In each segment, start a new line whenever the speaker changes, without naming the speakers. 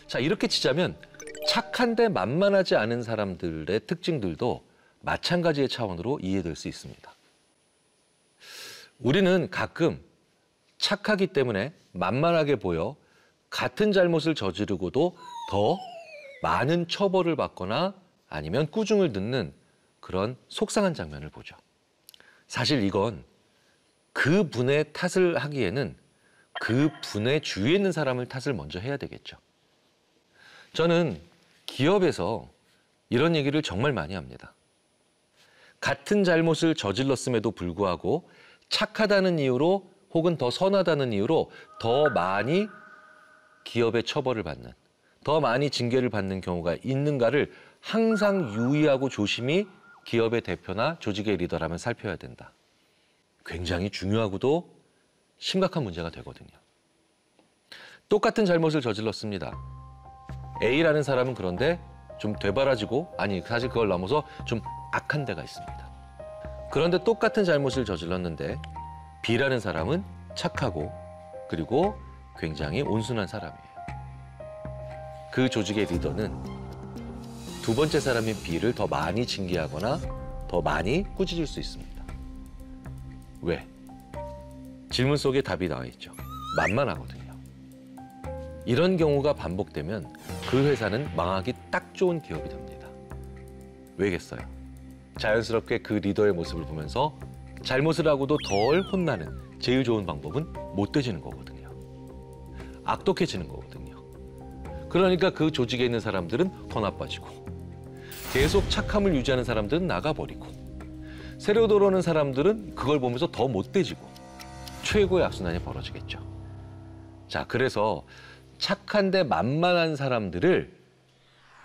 자, 이렇게 치자면 착한데 만만하지 않은 사람들의 특징들도 마찬가지의 차원으로 이해될 수 있습니다. 우리는 가끔 착하기 때문에 만만하게 보여 같은 잘못을 저지르고도 더 많은 처벌을 받거나 아니면 꾸중을 듣는 그런 속상한 장면을 보죠. 사실 이건 그 분의 탓을 하기에는 그 분의 주위에 있는 사람을 탓을 먼저 해야 되겠죠. 저는 기업에서 이런 얘기를 정말 많이 합니다. 같은 잘못을 저질렀음에도 불구하고 착하다는 이유로 혹은 더 선하다는 이유로 더 많이 기업의 처벌을 받는, 더 많이 징계를 받는 경우가 있는가를 항상 유의하고 조심히 기업의 대표나 조직의 리더라면 살펴야 된다. 굉장히 중요하고도 심각한 문제가 되거든요. 똑같은 잘못을 저질렀습니다. A라는 사람은 그런데 좀 되바라지고, 아니 사실 그걸 넘어서 좀 악한 데가 있습니다. 그런데 똑같은 잘못을 저질렀는데 B라는 사람은 착하고 그리고 굉장히 온순한 사람이에요. 그 조직의 리더는 두 번째 사람인 B를 더 많이 징계하거나 더 많이 꾸짖을 수 있습니다. 왜? 질문 속에 답이 나와 있죠. 만만하거든요. 이런 경우가 반복되면 그 회사는 망하기 딱 좋은 기업이 됩니다. 왜겠어요? 자연스럽게 그 리더의 모습을 보면서 잘못을 하고도 덜 혼나는 제일 좋은 방법은 못돼지는 거거든요. 악독해지는 거거든요. 그러니까 그 조직에 있는 사람들은 더 나빠지고 계속 착함을 유지하는 사람들은 나가버리고 새로 들어오는 사람들은 그걸 보면서 더 못돼지고 최고의 악순환이 벌어지겠죠. 자, 그래서 착한데 만만한 사람들을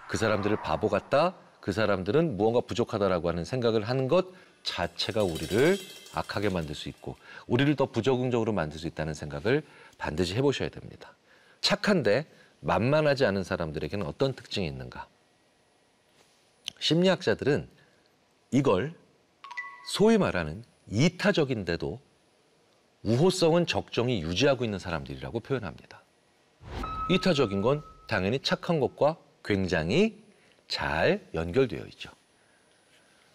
그 사람들을 바보 같다, 그 사람들은 무언가 부족하다라고 하는 생각을 하는 것 자체가 우리를 악하게 만들 수 있고 우리를 더 부적응적으로 만들 수 있다는 생각을 반드시 해보셔야 됩니다. 착한데 만만하지 않은 사람들에게는 어떤 특징이 있는가? 심리학자들은 이걸 소위 말하는 이타적인데도 우호성은 적정히 유지하고 있는 사람들이라고 표현합니다. 이타적인 건 당연히 착한 것과 굉장히 잘 연결되어 있죠.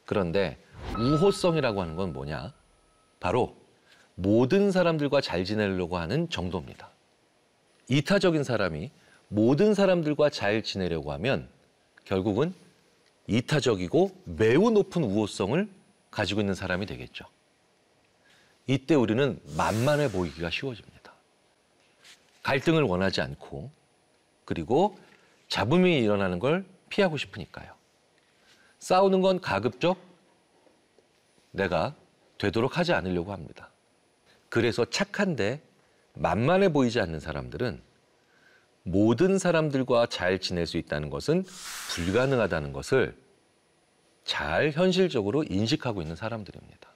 그런데 우호성이라고 하는 건 뭐냐? 바로 모든 사람들과 잘 지내려고 하는 정도입니다. 이타적인 사람이 모든 사람들과 잘 지내려고 하면 결국은 이타적이고 매우 높은 우호성을 가지고 있는 사람이 되겠죠. 이때 우리는 만만해 보이기가 쉬워집니다. 갈등을 원하지 않고 그리고 잡음이 일어나는 걸 피하고 싶으니까요. 싸우는 건 가급적 내가 되도록 하지 않으려고 합니다. 그래서 착한데 만만해 보이지 않는 사람들은 모든 사람들과 잘 지낼 수 있다는 것은 불가능하다는 것을 잘 현실적으로 인식하고 있는 사람들입니다.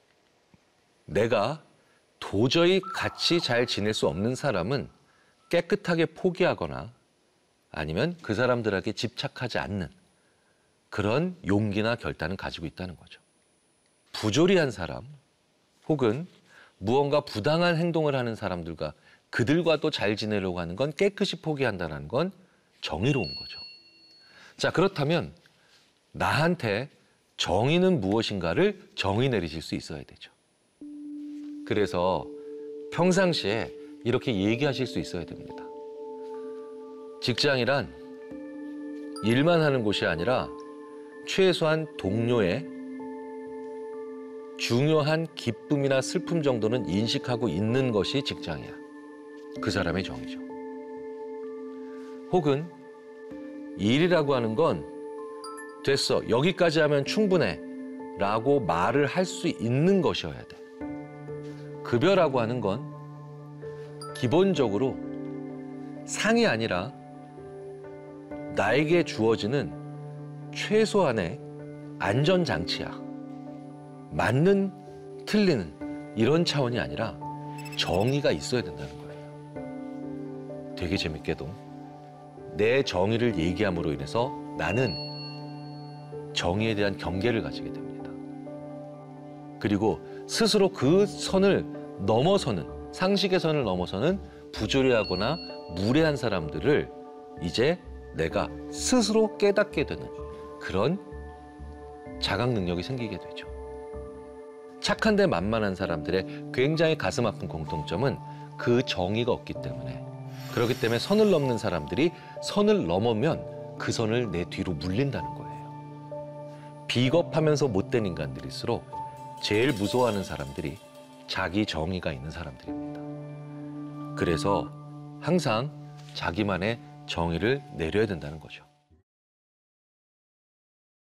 내가 도저히 같이 잘 지낼 수 없는 사람은 깨끗하게 포기하거나 아니면 그 사람들에게 집착하지 않는 그런 용기나 결단을 가지고 있다는 거죠. 부조리한 사람 혹은 무언가 부당한 행동을 하는 사람들과 그들과도 잘 지내려고 하는 건 깨끗이 포기한다는 건 정의로운 거죠. 자, 그렇다면 나한테 정의는 무엇인가를 정의 내리실 수 있어야 되죠. 그래서 평상시에 이렇게 얘기하실 수 있어야 됩니다. 직장이란 일만 하는 곳이 아니라 최소한 동료의 중요한 기쁨이나 슬픔 정도는 인식하고 있는 것이 직장이야. 그 사람의 정의죠. 혹은 일이라고 하는 건 됐어, 여기까지 하면 충분해 라고 말을 할 수 있는 것이어야 돼. 급여라고 하는 건 기본적으로 상이 아니라 나에게 주어지는 최소한의 안전장치야. 맞는, 틀리는 이런 차원이 아니라 정의가 있어야 된다는 거예요. 되게 재밌게도 내 정의를 얘기함으로 인해서 나는 정의에 대한 경계를 가지게 됩니다. 그리고 스스로 그 선을 넘어서는, 상식의 선을 넘어서는 부조리하거나 무례한 사람들을 이제 내가 스스로 깨닫게 되는 그런 자각 능력이 생기게 되죠. 착한데 만만한 사람들의 굉장히 가슴 아픈 공통점은 그 정의가 없기 때문에, 그렇기 때문에 선을 넘는 사람들이 선을 넘으면 그 선을 내 뒤로 물린다는 거예요. 비겁하면서 못된 인간들일수록 제일 무서워하는 사람들이 자기 정의가 있는 사람들입니다. 그래서 항상 자기만의 정의를 내려야 된다는 거죠.